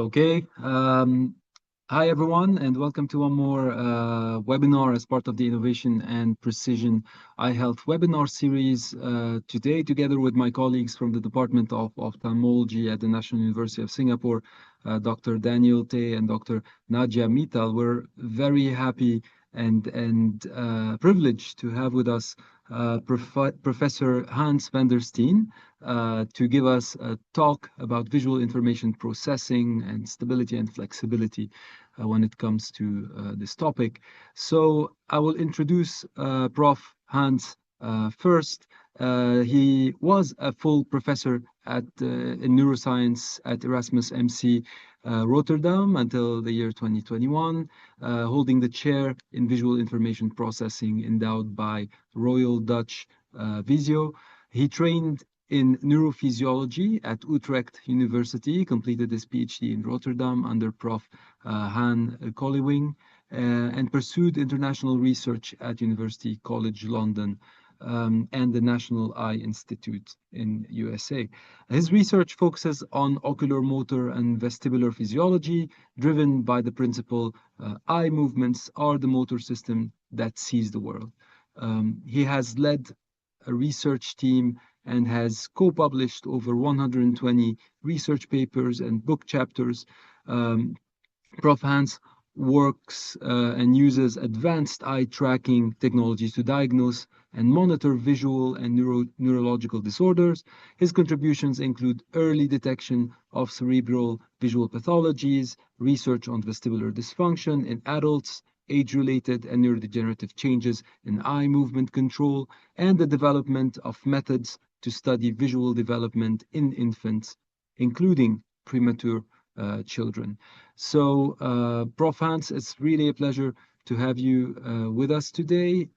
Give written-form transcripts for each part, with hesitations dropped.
Okay. Hi, everyone, and welcome to one more webinar as part of the Innovation and Precision Eye Health webinar series. Today, together with my colleagues from the Department of Ophthalmology at the National University of Singapore, Dr. Daniel Tay and Dr. Nadia Mittal, we're very happy and privileged to have with us Professor Hans van der Steen to give us a talk about visual information processing and stability and flexibility when it comes to this topic. So I will introduce Prof. Hans first. He was a full professor in neuroscience at Erasmus MC Rotterdam until the year 2021, holding the chair in visual information processing endowed by Royal Dutch Visio. He trained in neurophysiology at Utrecht University, completed his PhD in Rotterdam under Prof. Han Collywing, and pursued international research at University College London and the National Eye Institute in USA. His research focuses on oculomotor and vestibular physiology, driven by the principle eye movements are the motor system that sees the world. He has led a research team and has co-published over 120 research papers and book chapters. Prof. Hans works and uses advanced eye tracking technologies to diagnose and monitor visual and neurological disorders. His contributions include early detection of cerebral visual pathologies, research on vestibular dysfunction in adults, age-related and neurodegenerative changes in eye movement control, and the development of methods to study visual development in infants, including premature children. So, Prof. Hans, it's really a pleasure to have you with us today.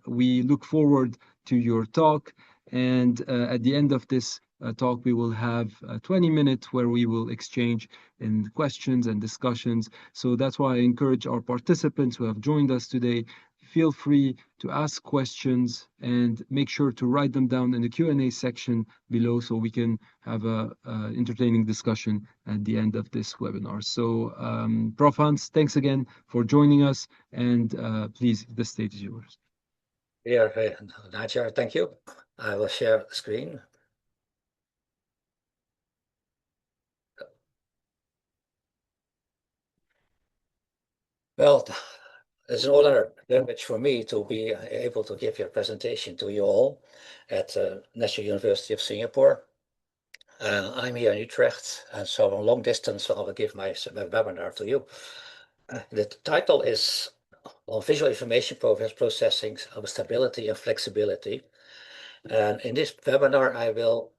We look forward to your talk, and at the end of this talk, we will have 20 minutes where we will exchange in questions and discussions. So that's why I encourage our participants who have joined us today, feel free to ask questions and make sure to write them down in the Q&A section below so we can have a entertaining discussion at the end of this webinar. So Prof. Hans, thanks again for joining us, and please, the stage is yours. Yeah, Nadia, thank you. I will share the screen. Well, it's an honor privilege for me to be able to give your presentation to you all at the National University of Singapore. I'm here in Utrecht, and so on long distance I will give my webinar to you. The title is on visual information processing of stability and flexibility. And in this webinar I will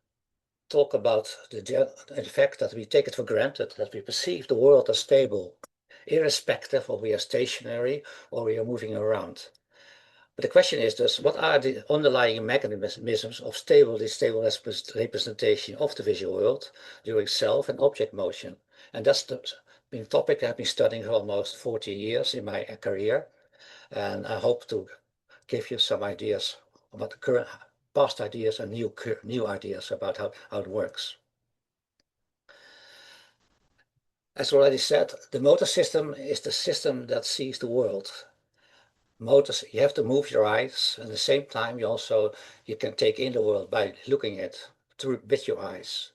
talk about the fact that we take it for granted that we perceive the world as stable, irrespective of we are stationary or we are moving around. But the question is thus, what are the underlying mechanisms of stable representation of the visual world during self and object motion? And that's the topic I've been studying for almost 40 years in my career. And I hope to give you some ideas about the current past ideas and new ideas about how it works. As already said, the motor system is the system that sees the world. Motors, you have to move your eyes, and at the same time you can take in the world by looking at it with your eyes.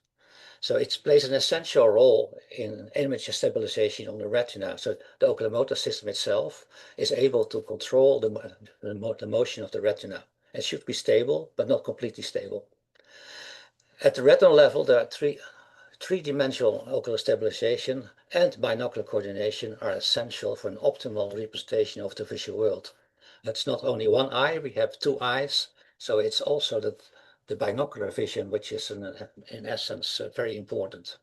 So it plays an essential role in image stabilization on the retina. So the oculomotor system itself is able to control the motion of the retina. It should be stable, but not completely stable. At the retinal level, there are three-dimensional ocular stabilization and binocular coordination are essential for an optimal representation of the visual world. It's not only one eye, we have two eyes, so it's also the binocular vision, which is in essence very important.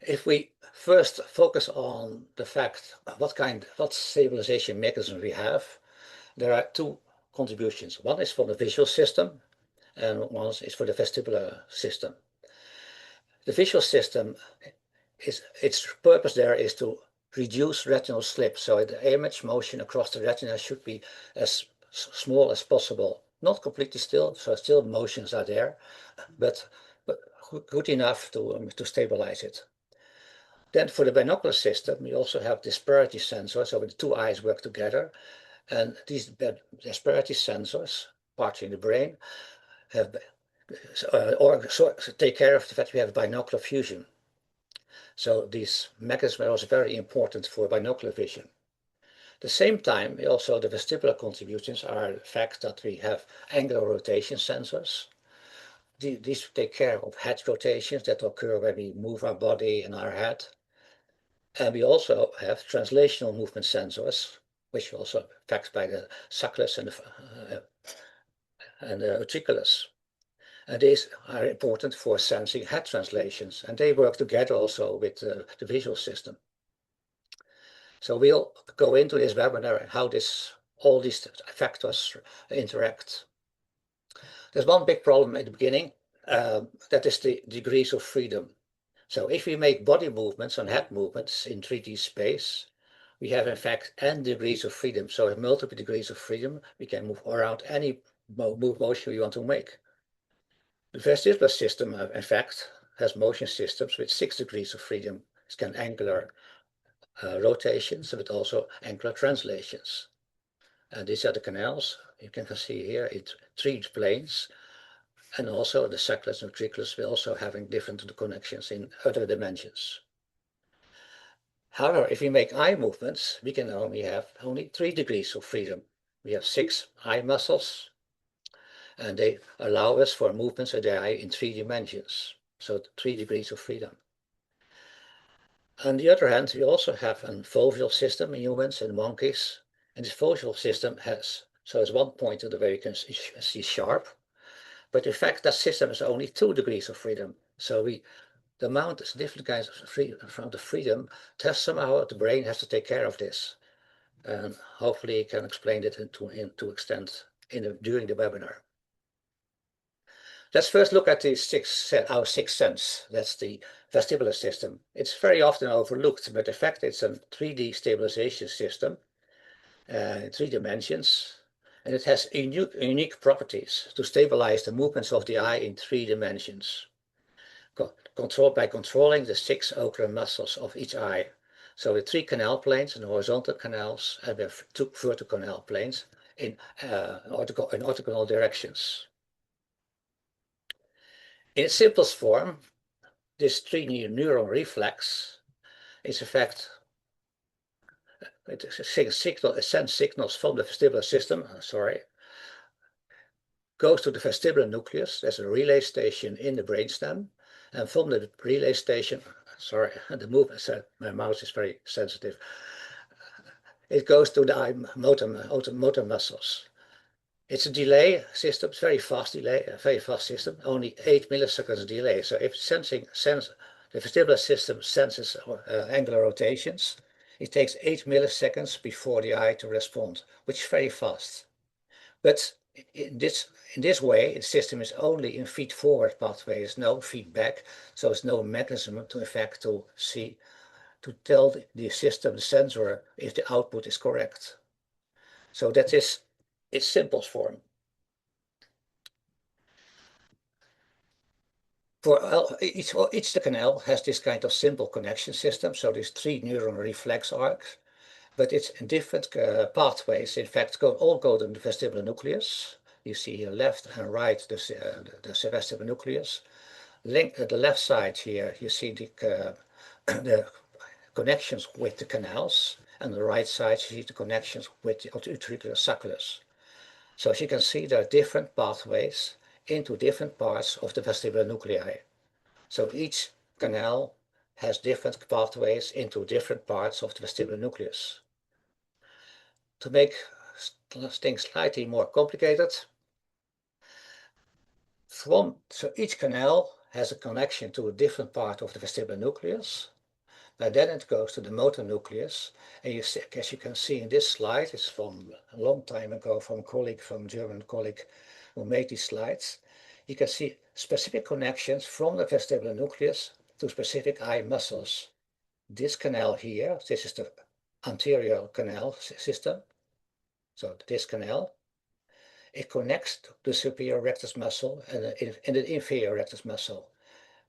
If we first focus on the fact what stabilization mechanism we have, there are two contributions. One is for the visual system, and one is for the vestibular system. The visual system, its purpose there is to reduce retinal slip, so the image motion across the retina should be as small as possible. Not completely still, so still motions are there, but good enough to stabilize it. Then for the binocular system, we also have disparity sensors, so when the two eyes work together, and these disparity sensors, partly in the brain, have take care of the fact we have binocular fusion. So these mechanisms are also very important for binocular vision. At the same time, also the vestibular contributions are the fact that we have angular rotation sensors. These take care of head rotations that occur when we move our body and our head. And we also have translational movement sensors, which are also affected by the sulcus and the oculus. And these are important for sensing head translations, and they work together also with the visual system. So we'll go into this webinar how all these factors interact. There's one big problem at the beginning, that is the degrees of freedom. So if we make body movements and head movements in 3D space, we have in fact n degrees of freedom. So with multiple degrees of freedom, we can move around any motion we want to make. The vestibular system, in fact, has motion systems with 6 degrees of freedom. It can angular rotations, but also angular translations. And these are the canals. You can see here it's 3 planes. And also the sulcus and oculus will also having different connections in other dimensions. However, if we make eye movements, we can only have 3 degrees of freedom. We have 6 eye muscles, and they allow us for movements of the eye in 3 dimensions. So 3 degrees of freedom. On the other hand, we also have a foveal system in humans and monkeys, and this foveal system so it's one point of the way you can see sharp, but in fact that system is only 2 degrees of freedom. So the amount is different kinds of freedom. Somehow the brain has to take care of this, and hopefully you can explain it to extent during the webinar. Let's first look at our sixth sense. That's the vestibular system. It's very often overlooked, but in fact it's a 3D stabilization system in 3 dimensions, and it has unique properties to stabilize the movements of the eye in 3 dimensions. Controlled by controlling the 6 ocular muscles of each eye. So the 3 canal planes and horizontal canals, and we have 2 vertical canal planes in orthogonal directions. In its simplest form, this 3 neuron reflex is in fact it sends signals from the vestibular system, goes to the vestibular nucleus. There's a relay station in the brainstem, and from the relay station, the movement, my mouse is very sensitive. It goes to the eye motor muscles. It's a delay system, it's very fast system, only 8 milliseconds delay. So if the vestibular system senses angular rotations, it takes 8 milliseconds before the eye to respond, which is very fast. But in this way, the system is only in feed-forward pathway. There's no feedback, so there's no mechanism to tell the system, the sensor, if the output is correct. So that is its simplest form. For each canal has this kind of simple connection system, so these 3 neuron reflex arcs, but it's in different pathways. In fact, all go to the vestibular nucleus. You see here left and right the vestibular nucleus. At the left side here, you see the connections with the canals, and on the right side you see the connections with the auricular sulcus. So as you can see, there are different pathways into different parts of the vestibular nuclei. So each canal has different pathways into different parts of the vestibular nucleus. To make things slightly more complicated, so each canal has a connection to a different part of the vestibular nucleus, and then it goes to the motor nucleus. And as you can see in this slide, it's from a long time ago from a German colleague who made these slides. You can see specific connections from the vestibular nucleus to specific eye muscles. This canal here, this is the anterior canal system. So this canal, it connects to the superior rectus muscle and the inferior rectus muscle.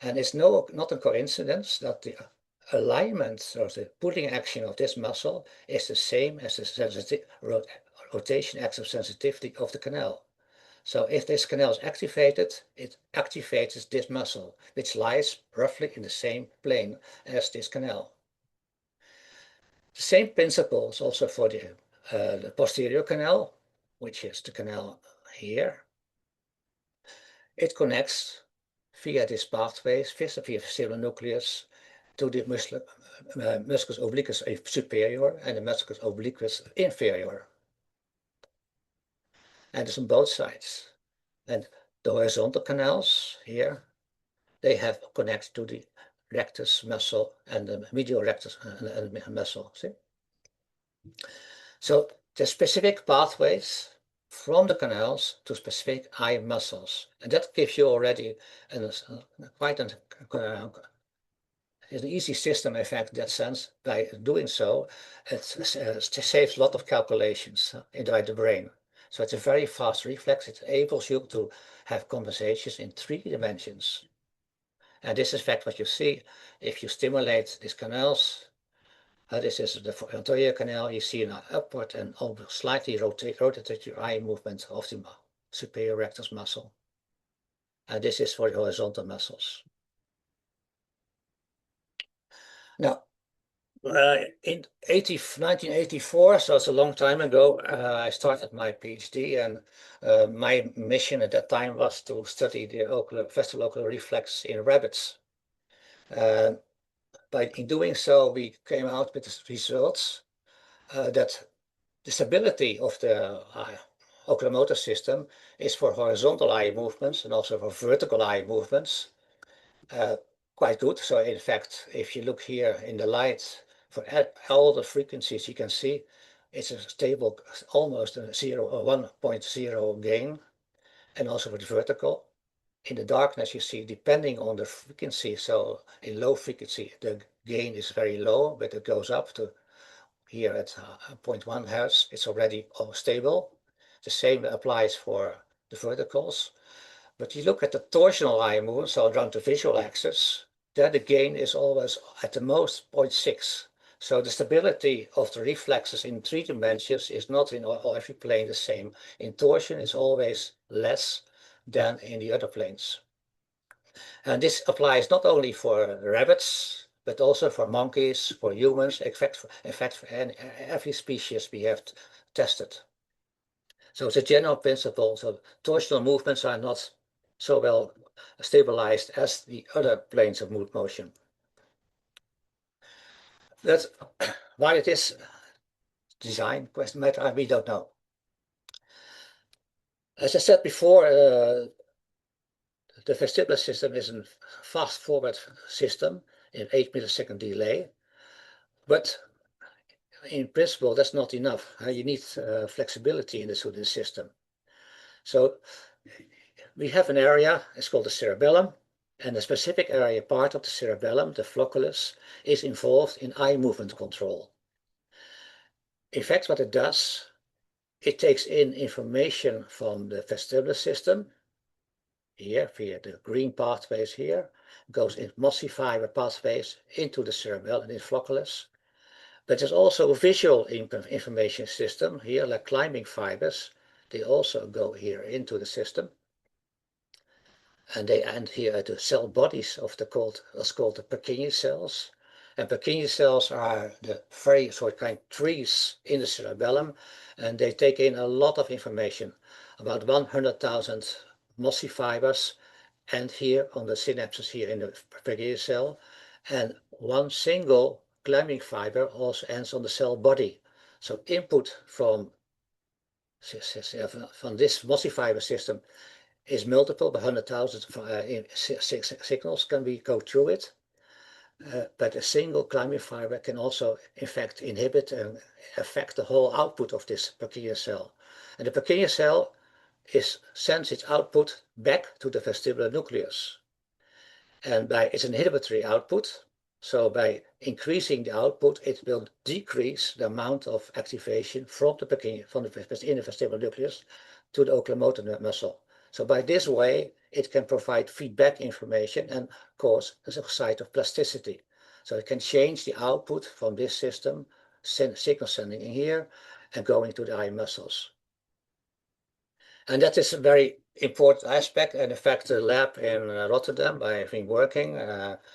And it's not a coincidence that the alignment or the pulling action of this muscle is the same as the rotation axis sensitivity of the canal. So if this canal is activated, it activates this muscle, which lies roughly in the same plane as this canal. The same principle is also for the posterior canal, which is the canal here. It connects via these pathways, via the vestibular nucleus, to the musculus obliquus superior and the musculus obliquus inferior. And it's on both sides. And the horizontal canals here, they have connected to the rectus muscle and the medial rectus muscle. See? So the specific pathways from the canals to specific eye muscles, and that gives you already quite an easy system effect in that sense. By doing so, it saves a lot of calculations inside the brain. So it's a very fast reflex. It enables you to have conversations in 3 dimensions. And this is in fact what you see if you stimulate these canals. This is the anterior canal. You see an upward and almost slightly rotated eye movement of the superior rectus muscle. And this is for the horizontal muscles. Now, in 1984, so it's a long time ago, I started my PhD, and my mission at that time was to study the vestibular ocular reflex in rabbits. In doing so, we came out with the results that the stability of the oculomotor system is for horizontal eye movements and also for vertical eye movements quite good. So in fact, if you look here in the light, for all the frequencies you can see, it's a stable, almost a 1.0 gain, and also for the vertical. In the darkness, you see, depending on the frequency, so in low frequency, the gain is very low, but it goes up to here at 0.1 hertz. It's already stable. The same applies for the verticals. But you look at the torsional eye movement, so around the visual axis, there the gain is always at the most 0.6. So the stability of the reflexes in 3 dimensions is not in every plane the same. In torsion, it's always less than in the other planes. And this applies not only for rabbits, but also for monkeys, for humans, in fact for every species we have tested. So it's a general principle. So torsional movements are not so well stabilized as the other planes of motion. That's why it is design question matter, we don't know. As I said before, the vestibular system is a fast forward system in 8 millisecond delay, but in principle that's not enough. You need flexibility in this system. So we have an area, it's called the cerebellum, and a specific area, part of the cerebellum, the flocculus, is involved in eye movement control. In fact, what it does, it takes in information from the vestibular system, here via the green pathways here, goes in mossy fiber pathways into the cerebellum and in flocculus. But there's also a visual information system here, like climbing fibers. They also go here into the system. And they end here at the cell bodies of what's called the Purkinje cells. And Purkinje cells are the very kind trees in the cerebellum, and they take in a lot of information, about 100,000 mossy fibers, and here on the synapses here in the Purkinje cell, and one single climbing fiber also ends on the cell body. So input from this mossy fiber system is multiple, but 100,000 signals can go through it. But a single climbing fiber can also, in fact, inhibit and affect the whole output of this Purkinje cell. And the Purkinje cell sends its output back to the vestibular nucleus. And by its inhibitory output, so by increasing the output, it will decrease the amount of activation from the vestibular nucleus to the oculomotor muscle. So by this way, it can provide feedback information and cause a site of plasticity. So it can change the output from this system, signal sending in here and going to the eye muscles. And that is a very important aspect. And in fact, the lab in Rotterdam, where I've been working,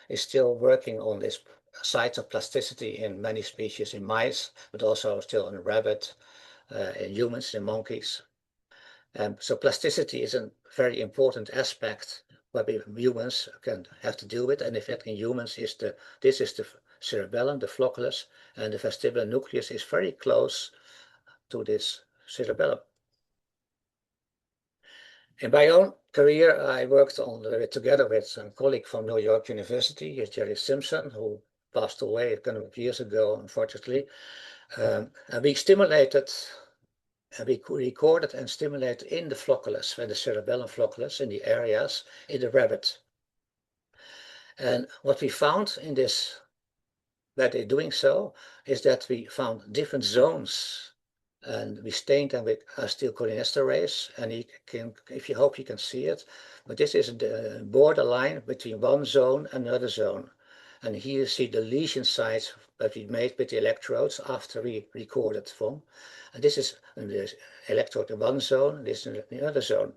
is still working on this site of plasticity in many species in mice, but also still in rabbit, in humans, in monkeys. So plasticity is a very important aspect what we humans can have to deal with. And in fact, in humans, this is the cerebellum, the flocculus, and the vestibular nucleus is very close to this cerebellum. In my own career, I worked together with a colleague from New York University, Jerry Simpson, who passed away a couple of years ago, unfortunately. And we stimulated, and we recorded and stimulated in the flocculus, in the cerebellum flocculus, in the areas in the rabbit. And what we found in this, by doing so, is that we found different zones. And we stained them with acetylcholinesterase, and you can, if you hope you can see it, but this is the borderline between one zone and another zone. And here you see the lesion sites that we made with the electrodes after we recorded from. And this is the electrode in one zone, this in the other zone.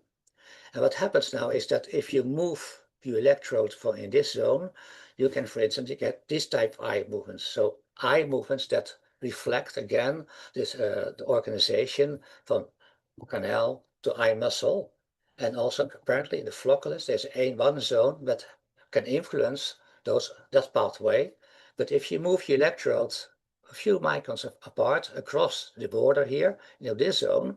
And what happens now is that if you move the electrode from in this zone, you can, for instance, you get this type of eye movements. So eye movements that reflect again this the organization from canal to eye muscle, and also apparently in the flocculus there's one zone that can influence that pathway. But if you move your electrodes a few microns apart across the border here, this zone,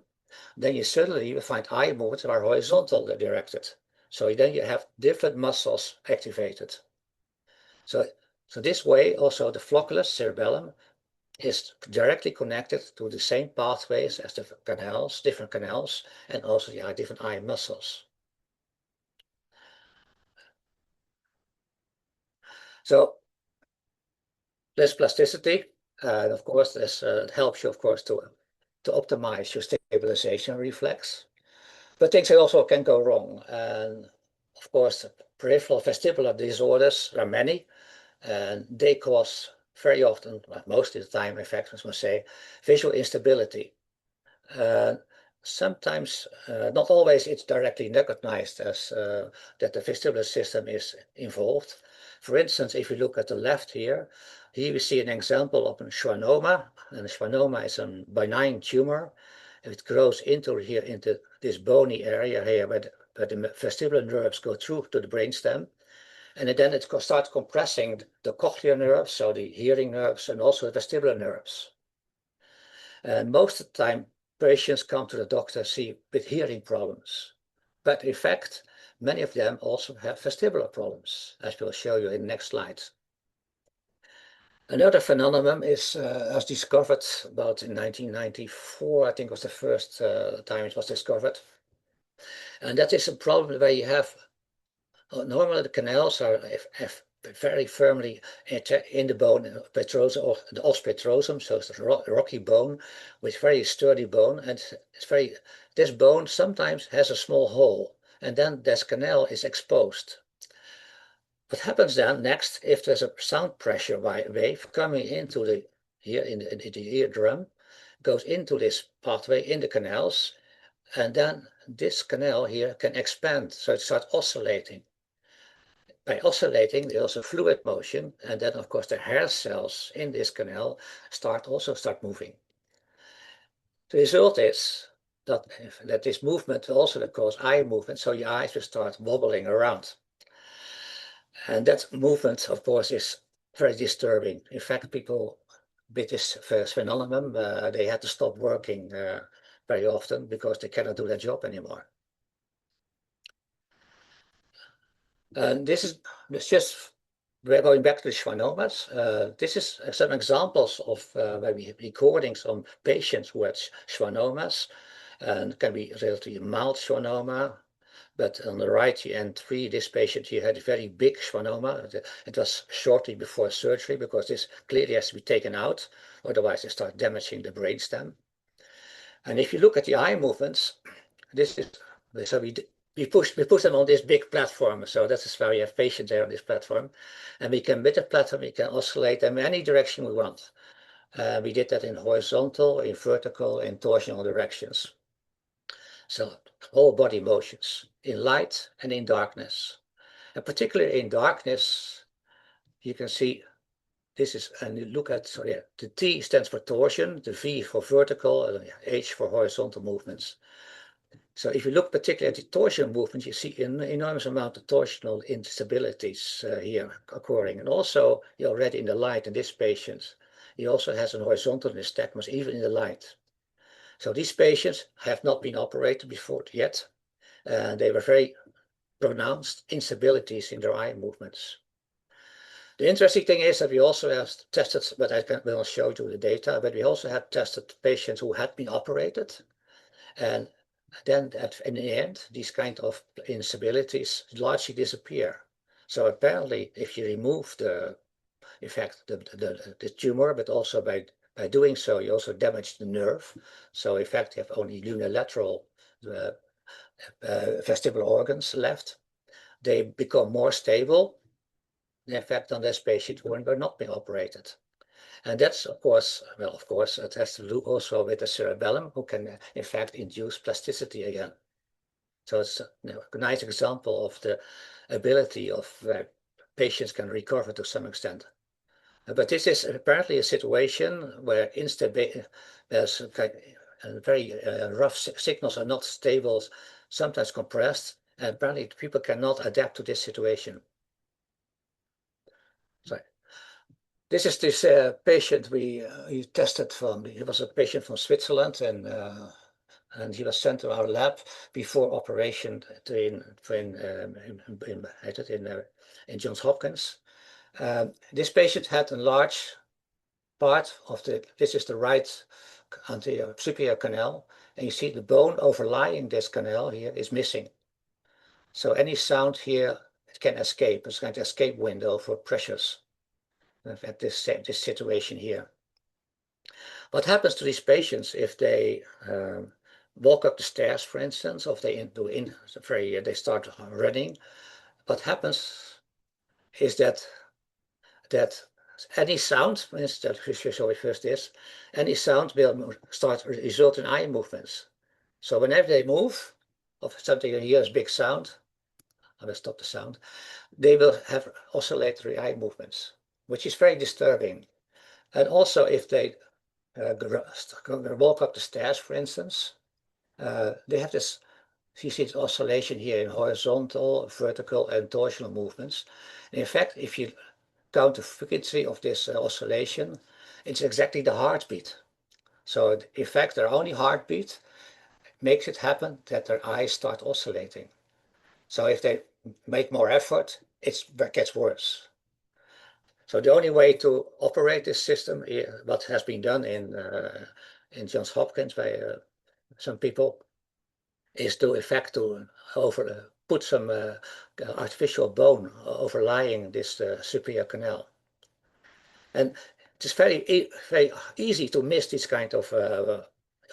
then you suddenly will find eye movements that are horizontally directed. So then you have different muscles activated. So this way also the flocculus cerebellum is directly connected to the same pathways as the canals, different canals, and also the different eye muscles. So there's plasticity, and of course it helps you, of course, to optimize your stabilization reflex. But things also can go wrong, and of course peripheral vestibular disorders, there are many, and they cause very often, most of the time in fact, I must say, visual instability. Sometimes, not always, it's directly recognized as that the vestibular system is involved. For instance, if you look at the left here we see an example of a schwannoma, and a schwannoma is a benign tumor. It grows into this bony area here where the vestibular nerves go through to the brainstem. And then it starts compressing the cochlear nerves, so the hearing nerves, and also the vestibular nerves. And most of the time, patients come to the doctor with hearing problems. But in fact, many of them also have vestibular problems, as we'll show you in the next slide. Another phenomenon was discovered about in 1994, I think was the first time it was discovered. And that is a problem where you have, normally the canals are very firmly in the bone, petrosum, or the os petrosum, so it's a rocky bone with very sturdy bone, and this bone sometimes has a small hole, and then this canal is exposed. What happens then next, if there's a sound pressure wave coming into the eardrum, goes into this pathway in the canals, and then this canal here can expand, so it starts oscillating. By oscillating, there's also fluid motion, and then of course the hair cells in this canal start moving. The result is that this movement will also cause eye movement, so your eyes will start wobbling around. And that movement, of course, is very disturbing. In fact, people with this phenomenon, they had to stop working very often because they cannot do their job anymore. And this is just, we're going back to the schwannomas. This is some examples of maybe recordings on patients who had schwannomas, and it can be relatively mild schwannoma. But on the right end 3, this patient here had a very big schwannoma. It was shortly before surgery because this clearly has to be taken out, otherwise it starts damaging the brainstem. And if you look at the eye movements, this is, so we we put them on this big platform. So that is why we have patients there on this platform. And we can, with the platform, we can oscillate them in any direction we want. We did that in horizontal, in vertical, in torsional directions. So whole body motions, in light and in darkness. And particularly in darkness, you can see this is, and you look at, so yeah, the T stands for torsion, the V for vertical, and H for horizontal movements. So if you look particularly at the torsion movement, you see an enormous amount of torsional instabilities here occurring. And also, you already in the light in this patient, he also has an horizontal nystagmus, even in the light. So these patients have not been operated before yet. They were very pronounced instabilities in their eye movements. The interesting thing is that we also have tested, but I will show you the data, but we also have tested patients who had been operated. And then in the end, these kind of instabilities largely disappear. So apparently, if you remove the tumor, but also by doing so, you also damage the nerve. So in fact, you have only unilateral vestibular organs left. They become more stable, in fact, on this patient who were not being operated. And that's, of course, well, of course, it has to do also with the cerebellum, who can, in fact, induce plasticity again. So it's a nice example of the ability of where patients can recover to some extent. But this is apparently a situation where there's very rough signals are not stable, sometimes compressed, and apparently people cannot adapt to this situation. Sorry. This is this patient we tested from. He was a patient from Switzerland, and he was sent to our lab before operation in Johns Hopkins. This patient had a large part of this is the right anterior superior canal, and you see the bone overlying this canal here is missing. So any sound here can escape. It's kind of escape window for pressures at this situation here. What happens to these patients if they walk up the stairs, for instance, or if they start running? What happens is that any sound, for instance, first this, any sound will result in eye movements. So whenever they move, of something you hear is big sound, I will stop the sound, they will have oscillatory eye movements, which is very disturbing. And also if they walk up the stairs, for instance, they have this, you see this oscillation here in horizontal, vertical, and torsional movements. And in fact, if you count the frequency of this oscillation, it's exactly the heartbeat. So in fact, their only heartbeat makes it happen that their eyes start oscillating. So if they make more effort, it gets worse. So the only way to operate this system, what has been done in Johns Hopkins by some people, is to in fact to put some artificial bone overlying this superior canal. And it's very easy to miss these kind of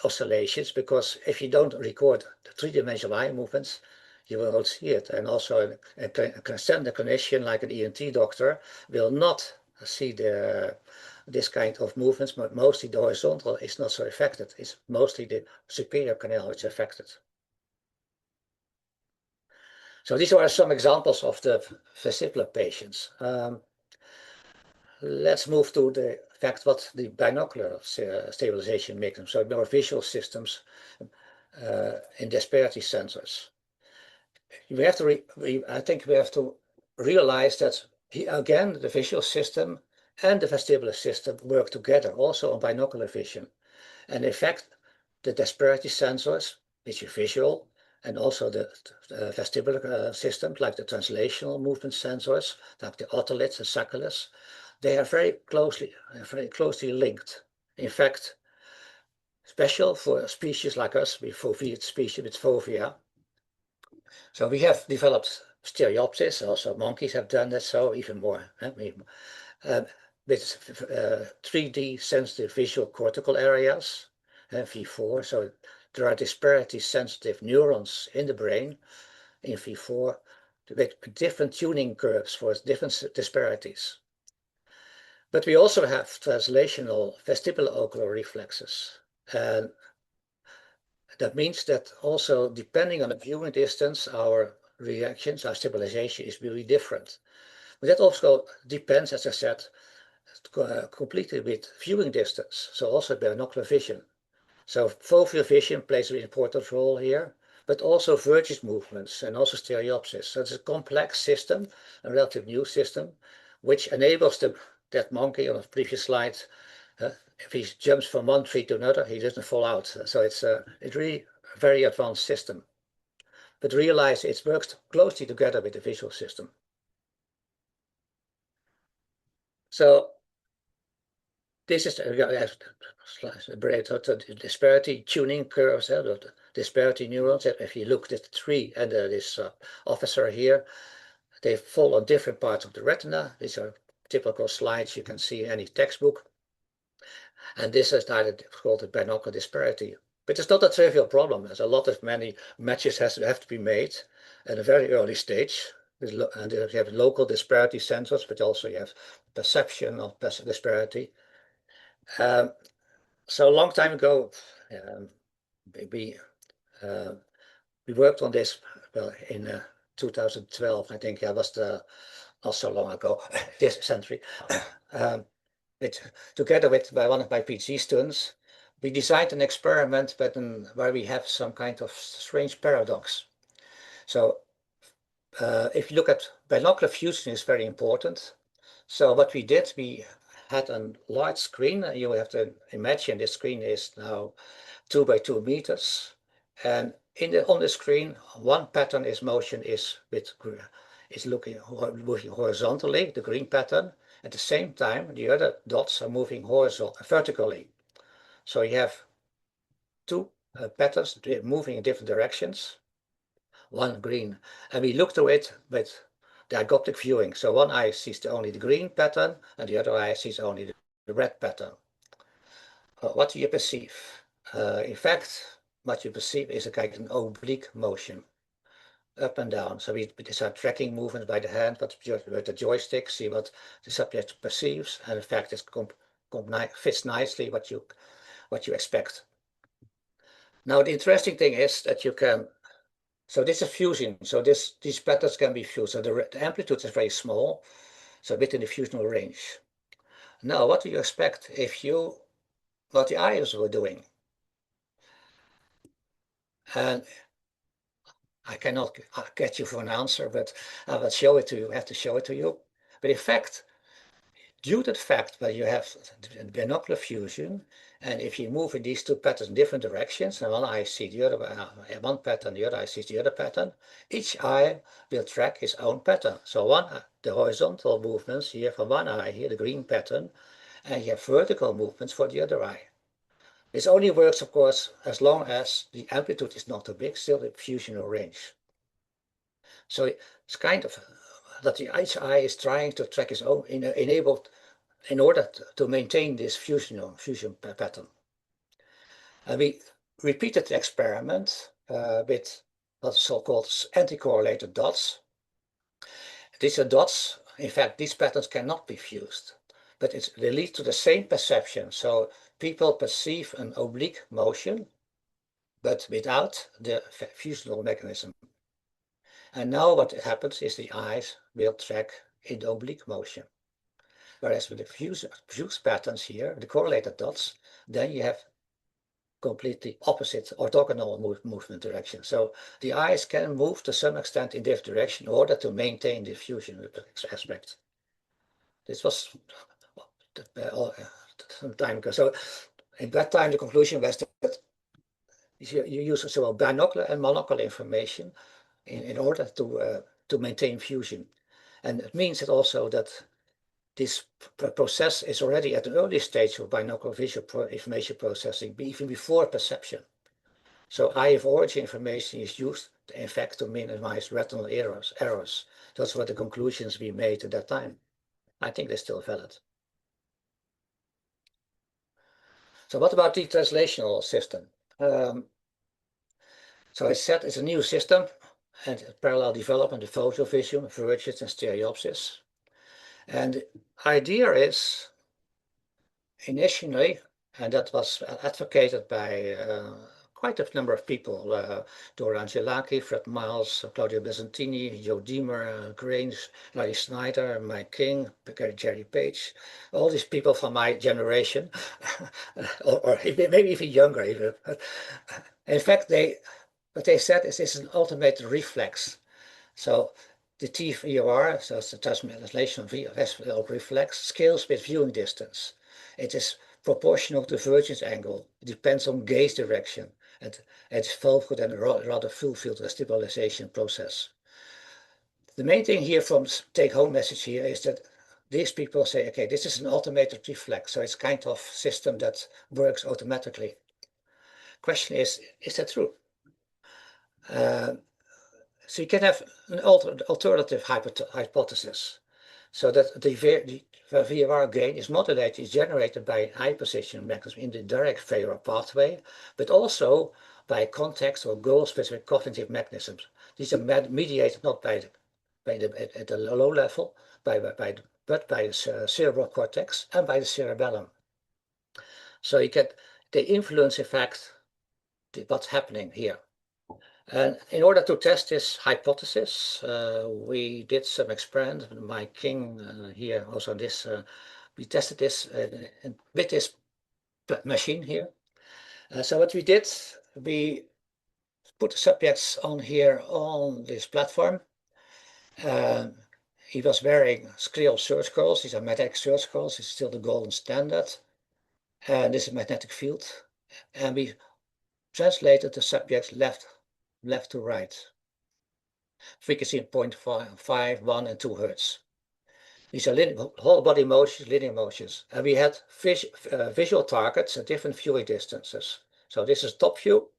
oscillations, because if you don't record the three-dimensional eye movements, you will not see it. And also a clinician like an ENT doctor will not see this kind of movements, but mostly the horizontal is not so affected. It's mostly the superior canal which is affected. So these are some examples of the vestibular patients. Let's move to the fact what the binocular stabilization makes them. So more visual systems in disparity sensors. We have to I think we have to realize that again the visual system and the vestibular system work together also on binocular vision. And in fact, the disparity sensors, which are visual, and also the vestibular systems like the translational movement sensors, like the otoliths and sacculus, they are very closely linked. In fact, special for a species like us, with foveate species with fovea. So we have developed stereopsis, also monkeys have done that, so even more. With 3D sensitive visual cortical areas, V4, so there are disparity sensitive neurons in the brain. in V4 with different tuning curves for different disparities. But we also have translational vestibular ocular reflexes. And that means that also depending on the viewing distance, our reactions, our stabilization is really different. But that also depends, as I said, completely with viewing distance, so also binocular vision. So foveal vision plays an important role here, but also vertex movements and also stereopsis. So it's a complex system, a relatively new system, which enables that monkey on the previous slide, if he jumps from one tree to another, he doesn't fall out. So it's really a very advanced system. But realize it works closely together with the visual system. So this is the disparity tuning curves, the disparity neurons. If you look at the tree and this officer here, they fall on different parts of the retina. These are typical slides you can see in any textbook. And this is called the binocular disparity. But it's not a trivial problem. There's a lot of many matches have to be made at a very early stage. And you have local disparity sensors, but also you have perception of disparity. So a long time ago, we worked on this in 2012. I think that was not so long ago, this century. Together with one of my PhD students, we designed an experiment where we have some kind of strange paradox. So if you look at binocular fusion, is very important. So what we did, we had a large screen. You have to imagine this screen is now 2 by 2 meters, and on the screen, one pattern is motion is moving horizontally, the green pattern. At the same time, the other dots are moving vertically. So you have two patterns moving in different directions. One green, and we look to it with diagoptic viewing. So one eye sees only the green pattern, and the other eye sees only the red pattern. What do you perceive? In fact, what you perceive is a kind of an oblique motion, up and down. So these are tracking movements by the hand, but with the joystick, see what the subject perceives, and in fact, it fits nicely what you expect. Now, the interesting thing is that you can. So this is fusion. So these patterns can be fused. So the amplitude is very small, so within the fusional range. Now, what do you expect what the eyes were doing? And I cannot get you for an answer, but I will show it to you. I have to show it to you. But in fact, due to the fact that you have binocular fusion, and if you move in these two patterns in different directions, and one eye sees the other one pattern, the other eye sees the other pattern, each eye will track its own pattern. So the horizontal movements here for one eye, here the green pattern, and you have vertical movements for the other eye. This only works, of course, as long as the amplitude is not too big, still the fusional range. So it's kind of that each eye is trying to track its own, enabled in order to maintain this fusion pattern. And we repeated the experiment with what's so-called anti-correlated dots. These are dots, in fact, these patterns cannot be fused, but they lead to the same perception. So people perceive an oblique motion, but without the fusional mechanism. And now what happens is the eyes will track in the oblique motion. Whereas with the fused patterns here, the correlated dots, then you have completely opposite orthogonal movement direction. So the eyes can move to some extent in different direction in order to maintain the fusion aspect. This was some time ago. So at that time, the conclusion was that you use so binocular and monocular information in order to maintain fusion. And it means that also that this process is already at an early stage of binocular visual information processing, even before perception. So eye of origin information is used, in fact, to minimize retinal errors. Those were the conclusions we made at that time. I think they're still valid. So what about the translational system? So I said it's a new system. and parallel development of photovision, verges, and stereopsis. And the idea is, initially, and that was advocated by quite a number of people, Dora Angelaki, Fred Miles, Claudio Bezantini, Joe Diemer, Grange, Larry Snyder, Mike King, Jerry Page, all these people from my generation, or maybe even younger even. In fact, what they said is this is an automated reflex. So the TVR, so it's the translation of reflex, scales with viewing distance. It is proportional to vergence angle. It depends on gaze direction, and it's focal and rather full field vestibular process. The main thing here from take-home message here is that these people say, okay, this is an automated reflex, so it's kind of system that works automatically. Question is that true? So you can have an alternative hypothesis, so that the VRR gain is modulated, is generated by an eye position mechanism in the direct VRR pathway, but also by context or goal-specific cognitive mechanisms. These are mediated not at the low level, but by the cerebral cortex and by the cerebellum. So you get the influence effect, what's happening here. And in order to test this hypothesis, we did some experiments. Mike King here, also this, we tested this with this machine here. So what we did, we put the subjects on here on this platform. He was wearing scleral search coils. These are magnetic search coils. It's still the golden standard. And this is magnetic field. And we translated the subjects left to right. Frequency 0.5, 1, and 2 hertz. These are whole body motions, linear motions. And we had visual targets at different viewing distances. So this is top view,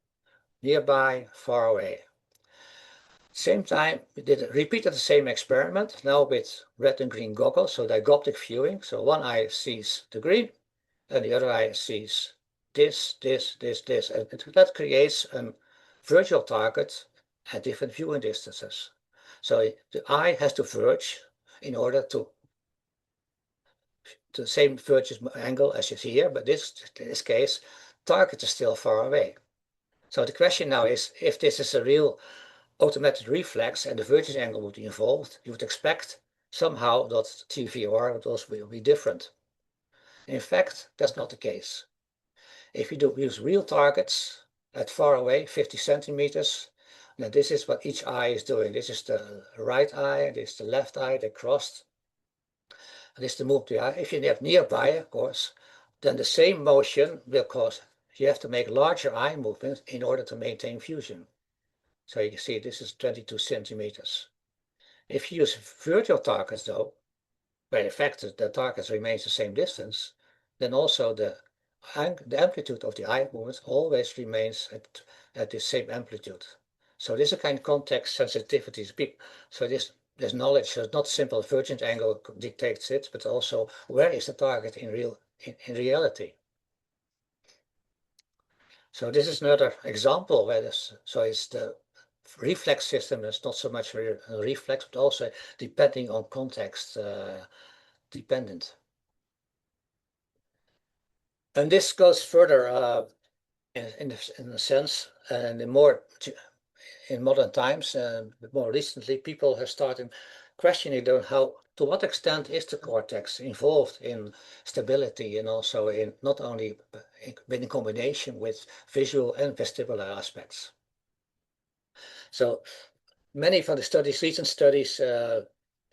nearby, far away. Same time, we repeated the same experiment, now with red and green goggles, so dioptric viewing. So one eye sees the green, and the other eye sees this. And that creates a virtual target at different viewing distances. So the eye has to verge in order to the same verges angle as you see here, but in this case, target is still far away. So the question now is, if this is a real automated reflex and the verges angle would be involved, you would expect somehow that TVR would also be different. In fact, that's not the case. If you use real targets at far away, 50 centimeters, now this is what each eye is doing. This is the right eye, this is the left eye, they crossed. And this is the move to the eye. If you have nearby, of course, then the same motion will cause, you have to make larger eye movements in order to maintain fusion. So you can see this is 22 centimeters. If you use virtual targets though, where the fact that the target remains the same distance, then also the amplitude of the eye movement always remains at the same amplitude. So this is a kind of context sensitivity. So this knowledge, so not simple vergence angle dictates it, but also where is the target in reality. So this is another example where so it's the reflex system is not so much a reflex, but also depending on context dependent. And this goes further in a sense, and in modern times, more recently, people have started questioning to what extent is the cortex involved in stability and also in not only in combination with visual and vestibular aspects. So many of the recent studies,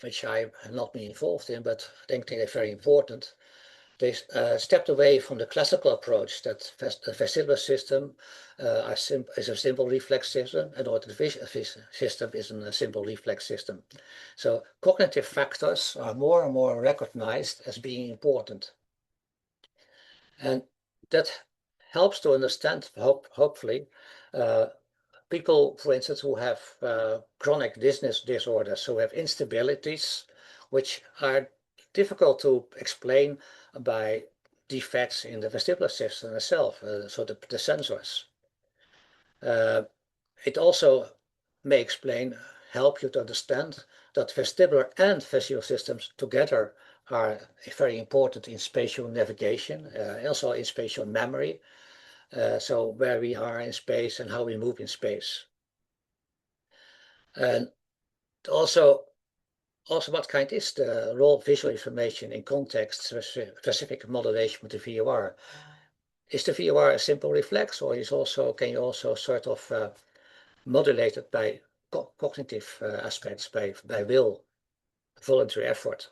which I have not been involved in, but I think they're very important, they stepped away from the classical approach that the vestibular system is a simple reflex system and the visual system is a simple reflex system. So cognitive factors are more and more recognized as being important. And that helps to understand, hopefully, people, for instance, who have chronic dizziness disorders, who have instabilities, which are difficult to explain by defects in the vestibular system itself, so the sensors. It also may explain, help you to understand that vestibular and visual systems together are very important in spatial navigation, also in spatial memory, so where we are in space and how we move in space. And also what kind is the role of visual information in context-specific modulation with the VOR? Is the VOR a simple reflex, or can you also sort of modulate it by cognitive aspects, by will, voluntary effort?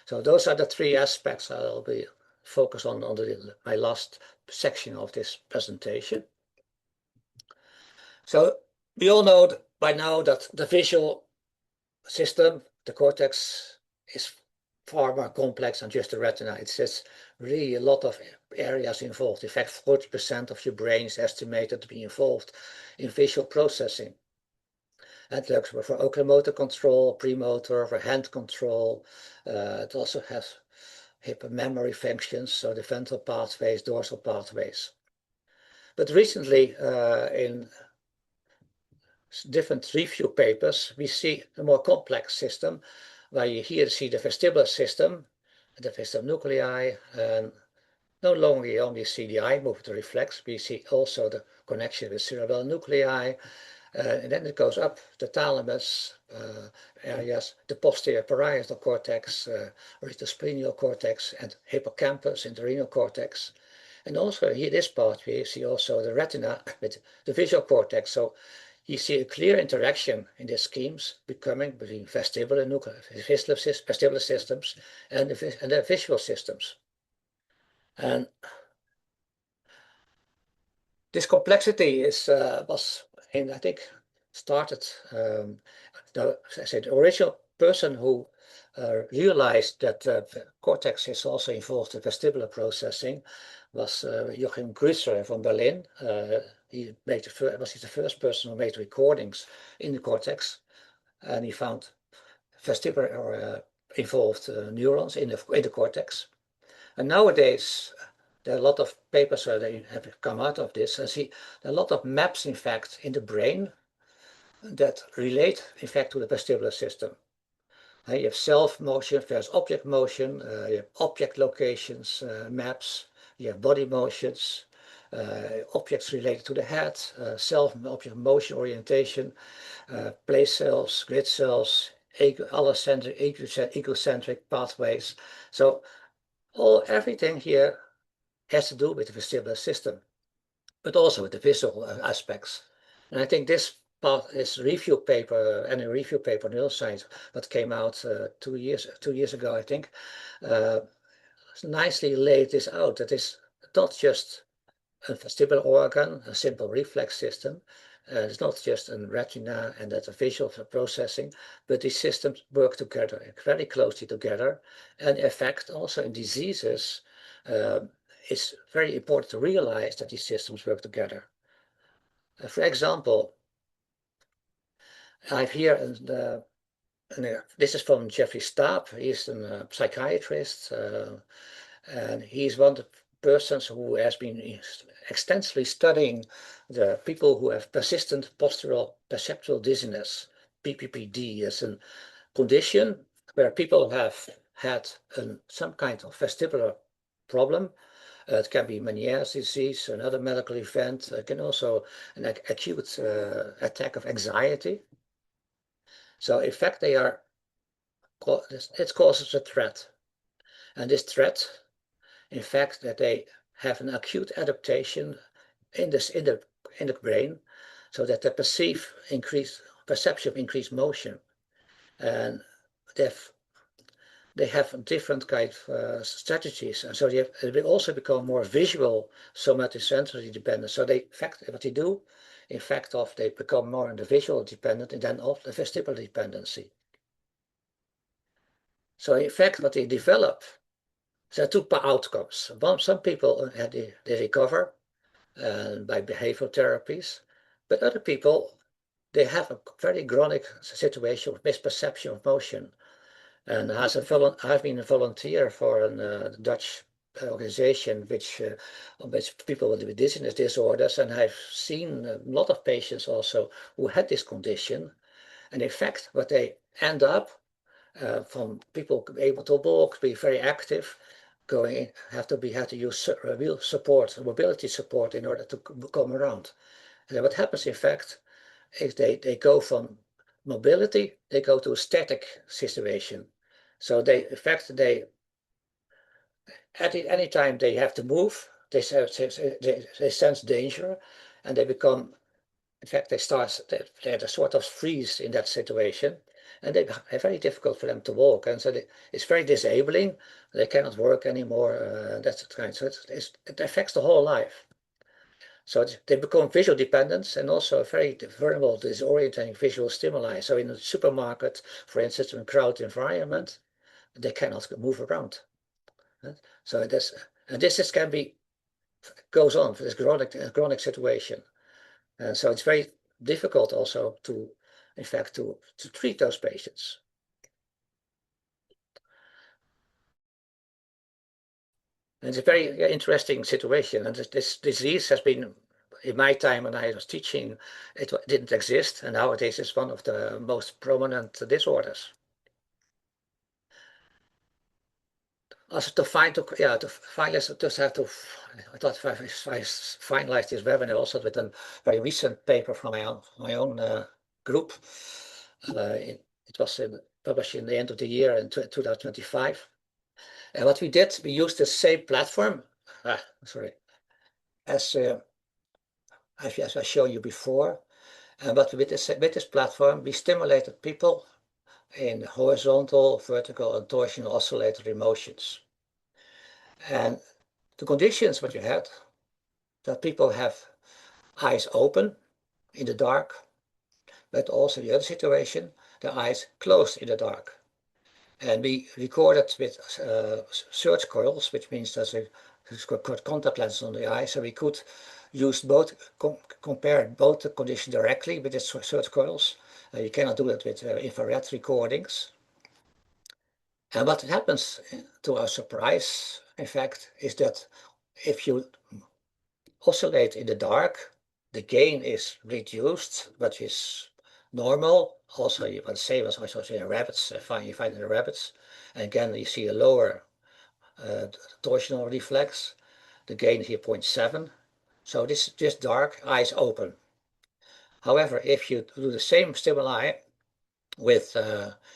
So those are the three aspects I'll be focused on my last section of this presentation. So we all know by now that the visual system, the cortex, is far more complex than just the retina. It's just really a lot of areas involved. In fact, 40% of your brain is estimated to be involved in visual processing. And it looks for oculomotor control, premotor, for hand control. It also has memory functions, so the ventral pathways, dorsal pathways. But recently, in different review papers, we see a more complex system, where you here see the vestibular system, the vestibular nuclei, and no longer you only see the eye movement reflex, we see also the connection with cerebellum nuclei, and then it goes up the thalamus areas, the posterior parietal cortex, oritosplenial cortex, and hippocampus in the renal cortex. And also here this part, we see also the retina with the visual cortex. So you see a clear interaction in these schemes between vestibular systems and the visual systems. And this complexity was I think started, I said, the original person who realized that the cortex is also involved in vestibular processing was Joachim Grüßer from Berlin. He was the first person who made recordings in the cortex, and he found vestibular involved neurons in the cortex. And nowadays, there are a lot of papers that have come out of this. I see a lot of maps, in fact, in the brain that relate, in fact, to the vestibular system. You have self motion versus object motion, you have object locations, maps, you have body motions, objects related to the head, self-object motion orientation, place cells, grid cells, allocentric, egocentric pathways. So everything here has to do with the vestibular system, but also with the visual aspects. And I think this review paper, and a review paper in neuroscience that came out 2 years ago, I think, nicely laid this out. That is not just a vestibular organ, a simple reflex system. It's not just a retina and that's a visual processing, but these systems work together, very closely together. And in fact, also in diseases, it's very important to realize that these systems work together. For example, I've here, this is from Jeffrey Staab. He's a psychiatrist, and he's one of the persons who has been extensively studying the people who have persistent postural perceptual dizziness. PPPD is a condition where people have had some kind of vestibular problem. It can be Meniere's disease, another medical event. It can also an acute attack of anxiety. So in fact, it causes a threat. And this threat, in fact, that they have an acute adaptation in the brain, so that they perceive perception of increased motion, and they have different kind of strategies, and so they will also become more visual somatosensory dependent. So in fact, what they do, in fact, they become more in the visual dependent and then of the vestibular dependency. So in fact, what they develop, there are two outcomes. Some people they recover by behavioral therapies, but other people, they have a very chronic situation of misperception of motion. And I've been a volunteer for a Dutch organization which people with dizziness disorders, and I've seen a lot of patients also who had this condition. And in fact, what they end up from people able to walk, be very active, have to use real support, mobility support in order to come around. And then what happens, in fact, is they go from mobility, they go to a static situation. So in fact, at any time they have to move, they sense danger, and they become, in fact, they sort of freeze in that situation, and they are very difficult for them to walk, and so it's very disabling. They cannot work anymore. That's the kind. So it affects the whole life. So they become visual dependent and also very vulnerable to disorienting visual stimuli. So in a supermarket, for instance, in a crowded environment, they cannot move around. So this goes on for this chronic situation. And so it's very difficult also to, in fact, to treat those patients. And it's a very interesting situation. And this disease has been, in my time when I was teaching, it didn't exist. And nowadays it's one of the most prominent disorders. Also to finalize, I thought if I finalize this webinar also with a very recent paper from my own group. It was published in the end of the year in 2025. And what we did, we used the same platform, as I showed you before. And but with this platform, we stimulated people in horizontal, vertical, and torsional oscillatory motions. And the conditions what you had, that people have eyes open in the dark, but also the other situation, the eyes closed in the dark. And we recorded with search coils, which means there's got contact lenses on the eye, so we could use both, compare both the conditions directly with the search coils. You cannot do that with infrared recordings. And what happens, to our surprise, in fact, is that if you oscillate in the dark, the gain is reduced, but is normal. Also, you can say was also in rabbits, you find in the rabbits. And again, you see a lower torsional reflex. The gain here 0.7. So this is just dark, eyes open. However, if you do the same stimuli with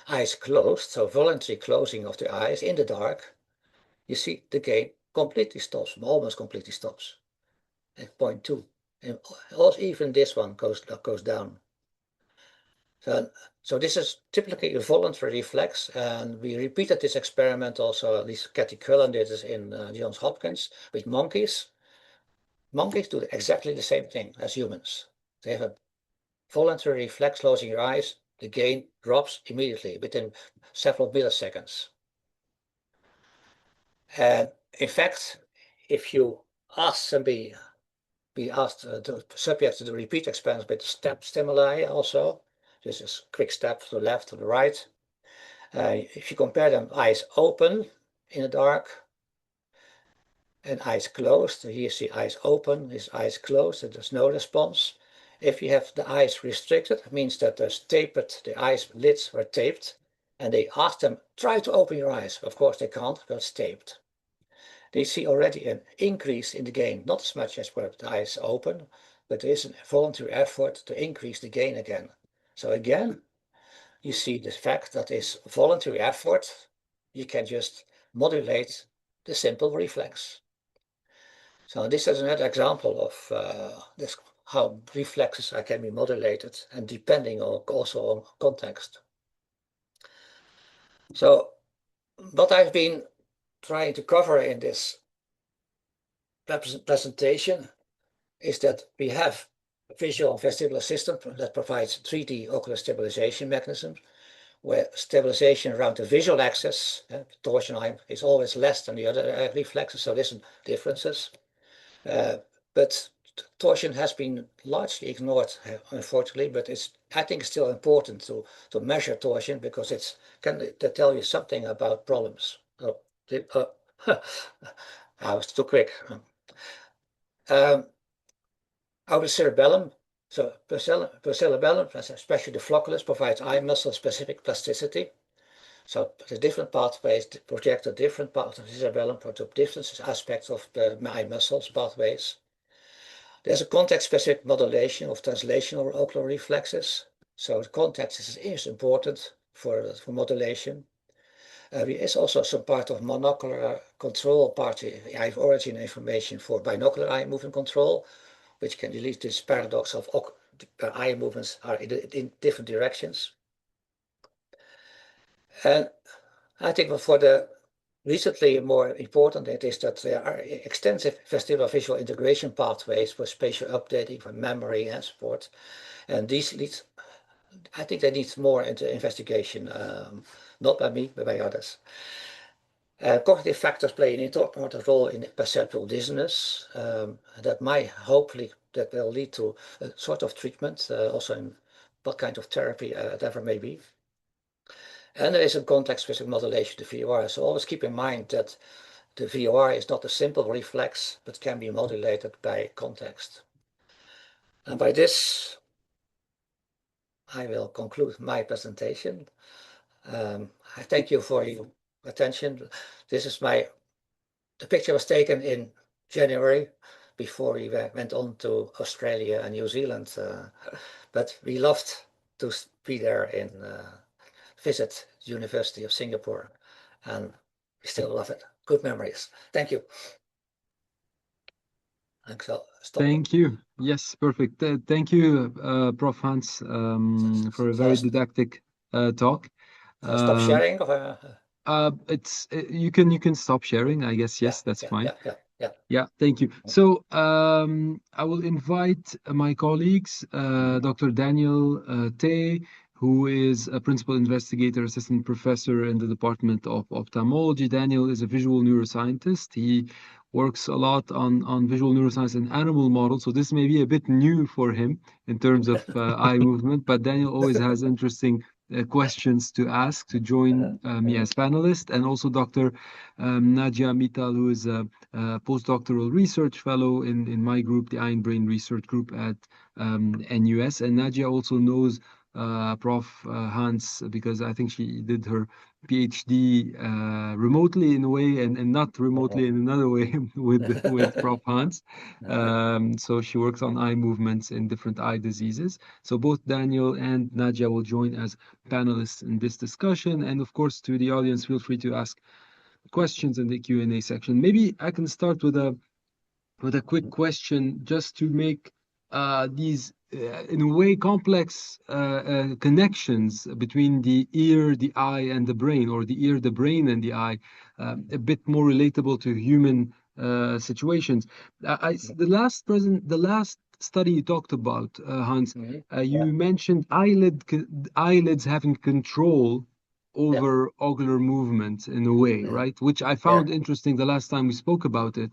eyes closed, so voluntary closing of the eyes in the dark, you see the gain completely stops, almost completely stops at 0.2. And also even this one goes down. So this is typically a voluntary reflex, and we repeated this experiment also, at least Cathy Cullen did this in Johns Hopkins with monkeys. Monkeys do exactly the same thing as humans. They have a voluntary reflex, closing your eyes, the gain drops immediately within several milliseconds. And in fact, if you ask somebody, we asked the subjects to repeat experiments with step stimuli also. This is quick step to the left, to the right. If you compare them eyes open in the dark and eyes closed, here you see eyes open, his eyes closed, and there's no response. If you have the eyes restricted, it means that the eyes lids were taped, and they asked them, try to open your eyes. Of course they can't, but it's taped. They see already an increase in the gain, not as much as with the eyes open, but there is a voluntary effort to increase the gain again. So again, you see the fact that this voluntary effort, you can just modulate the simple reflex. So this is another example of how reflexes can be modulated, and depending also on context. So what I've been trying to cover in this presentation is that we have a visual vestibular system that provides 3D ocular stabilization mechanisms, where stabilization around the visual axis, torsion eye, is always less than the other reflexes, so there's some differences. But torsion has been largely ignored, unfortunately, but I think it's still important to measure torsion, because it can tell you something about problems. I was too quick. Outer cerebellum, so cerebellum, especially the flocculus, provides eye muscle-specific plasticity. So the different pathways project a different part of the cerebellum for the different aspects of the eye muscles pathways. There's a context-specific modulation of translational ocular reflexes. So the context is important for modulation. There is also some part of monocular control part, eye origin information for binocular eye movement control, which can lead to this paradox of eye movements are in different directions. And I think for the recently more important it is that there are extensive vestibular visual integration pathways for spatial updating, for memory and support. And these leads, I think they need more into investigation, not by me, but by others. Cognitive factors play an important role in perceptual dizziness. That might hopefully that will lead to a sort of treatment, also in what kind of therapy whatever may be. And there is a context-specific modulation to VOR. So always keep in mind that the VOR is not a simple reflex, but can be modulated by context. And by this, I will conclude my presentation. I thank you for your attention. This is the picture was taken in January before we went on to Australia and New Zealand. But we loved to be there and visit the University of Singapore, and we still love it. Good memories. Thank you. Thank you. Yes, perfect. Thank you, Prof. Hans, for a very didactic talk. Stop sharing? You can stop sharing, I guess. Yes, that's fine. Yeah, thank you. So I will invite my colleagues, Dr. Daniel Tay, who is a principal investigator, assistant professor in the Department of Ophthalmology. Daniel is a visual neuroscientist. He works a lot on visual neuroscience and animal models, so this may be a bit new for him in terms of eye movement, but Daniel always has interesting questions to ask to join me as panelist, and also Dr. Nadia Mittal, who is a postdoctoral research fellow in my group, the Eye and Brain Research Group at NUS. And Nadia also knows Prof. Hans, because I think she did her PhD remotely in a way and not remotely in another way with Prof. Hans. So she works on eye movements in different eye diseases. So both Daniel and Nadia will join as panelists in this discussion. And of course, to the audience, feel free to ask questions in the Q&A section. Maybe I can start with a quick question just to make these in a way complex connections between the ear, the eye, and the brain, or the ear, the brain, and the eye, a bit more relatable to human situations. The last study you talked about, Hans, you mentioned eyelids having control over ocular movement in a way, right? Which I found interesting the last time we spoke about it.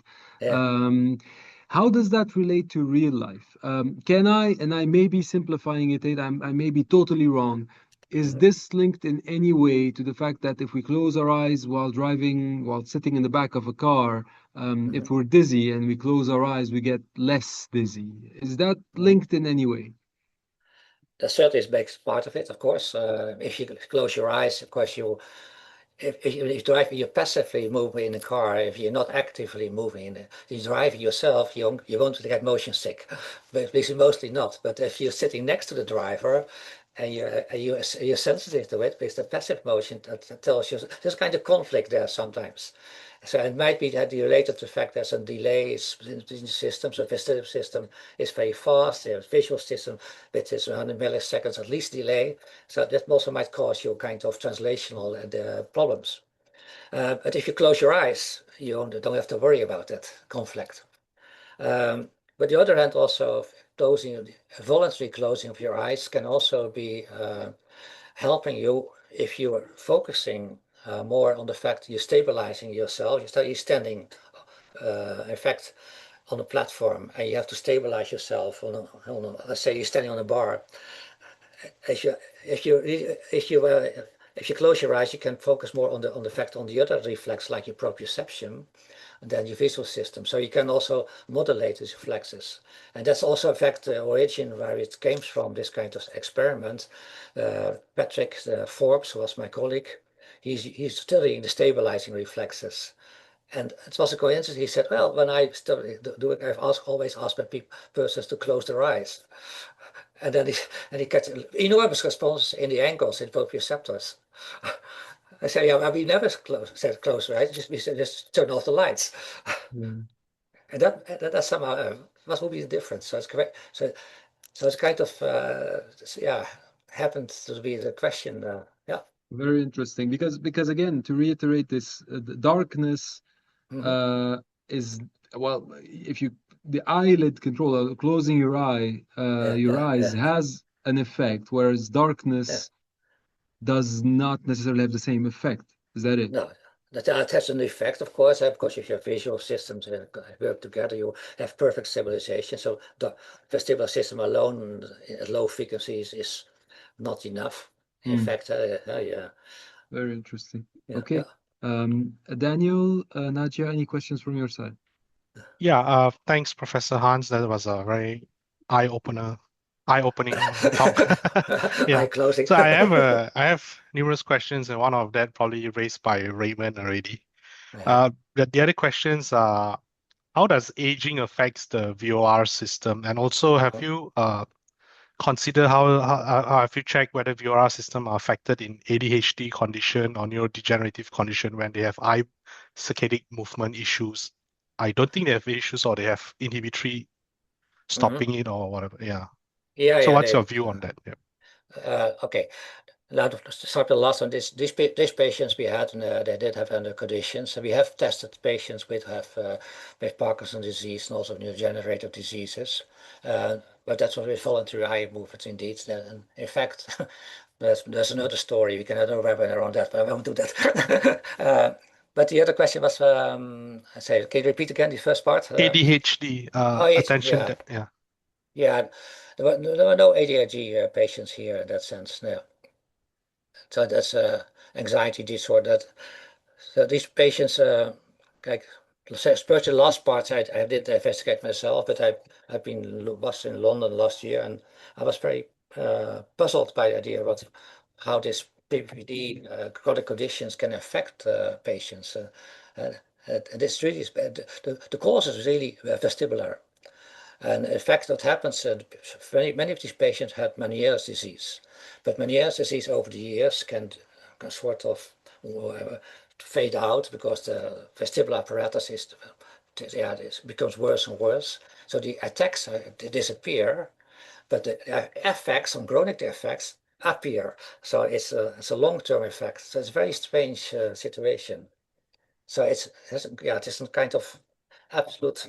How does that relate to real life? Can I, and I may be simplifying it, I may be totally wrong, is this linked in any way to the fact that if we close our eyes while driving, while sitting in the back of a car, if we're dizzy and we close our eyes, we get less dizzy? Is that linked in any way? That certainly makes part of it, of course. If you close your eyes, of course, if you drive, you're passively moving in the car. If you're not actively moving, you're driving yourself, you won't get motion sick, but mostly not. But if you're sitting next to the driver and you're sensitive to it, because the passive motion that tells you there's kind of conflict there sometimes. So it might be that related to the fact there's a delay in the system. So the vestibular system is very fast. The visual system, which is 100 milliseconds at least delay. So that also might cause you kind of translational problems. But if you close your eyes, you don't have to worry about that conflict. But the other hand, also voluntary closing of your eyes can also be helping you if you are focusing more on the fact you're stabilizing yourself. You're standing, in fact, on a platform, and you have to stabilize yourself let's say you're standing on a bar. If you if you close your eyes, you can focus more on the fact on the other reflex, like your proprioception, than your visual system. So you can also modulate these reflexes. And that's also in fact the origin where it came from, this kind of experiment. Patrick Forbes was my colleague. He's studying the stabilizing reflexes. And it was a coincidence. He said, well, when I do it, always ask my persons to close their eyes. And then he gets enormous responses in the angles, in proprioceptors. I say, yeah, well, we never said close, right? We said just turn off the lights. Yeah. And that somehow, what would be the difference? So it's correct. So it's kind of, yeah, happened to be the question. Yeah. Very interesting, because again, to reiterate this, the darkness Mm-hmm. is, well, if you, the eyelid control, closing your Yeah, your yeah, eyes yeah, has an effect, whereas yeah. darkness does not necessarily have the same effect. Is that it? No, that has an effect, of course, because if your visual systems work together, you have perfect stabilization. So the vestibular system alone at low frequencies is not enough. In Hmm. fact, yeah, Very interesting. yeah, yeah. Okay. Daniel, Nadia, any questions from your side? Yeah, thanks, Professor Hans. That was a very eye-opening talk. Eye Yeah. closing. So I have numerous questions, and one of that probably raised by Raymond already. Uh-huh. The other questions are, how does aging affects the VOR system? And also, have Uh-huh. you considered how have you checked whether VOR system are affected in ADHD condition or neurodegenerative condition when they have eye saccadic movement issues? I don't think they have issues or they have inhibitory Mhm. stopping it or whatever. Yeah. Yeah, So yeah. what's your view on that? Yeah. Okay. Now to start with the last one, these patients we had, they did have other conditions. So we have tested patients with Parkinson's disease and also neurodegenerative diseases. But that's what with voluntary eye movements indeed. And in fact, there's another story. We can have a webinar on that, but I won't do that. But the other question was, I say, can you repeat again the first part? ADHD, Oh, yes, attention. yeah, Yeah. yeah. There were no ADHD patients here in that sense. No. So that's anxiety disorder. So these patients, like, especially the last part, I did investigate myself, but was in London last year, and I was very puzzled by the idea of how this PPD chronic conditions can affect patients. And, and this really is, the cause is really vestibular. And in fact, what happens, many of these patients had Meniere's disease. But Meniere's disease over the years can sort of fade out because the vestibular apparatus yeah, becomes worse and worse. So the attacks disappear, but the effects, some chronic effects, appear. So it's a long-term effect. So it's a very strange situation. So it's a kind of absolute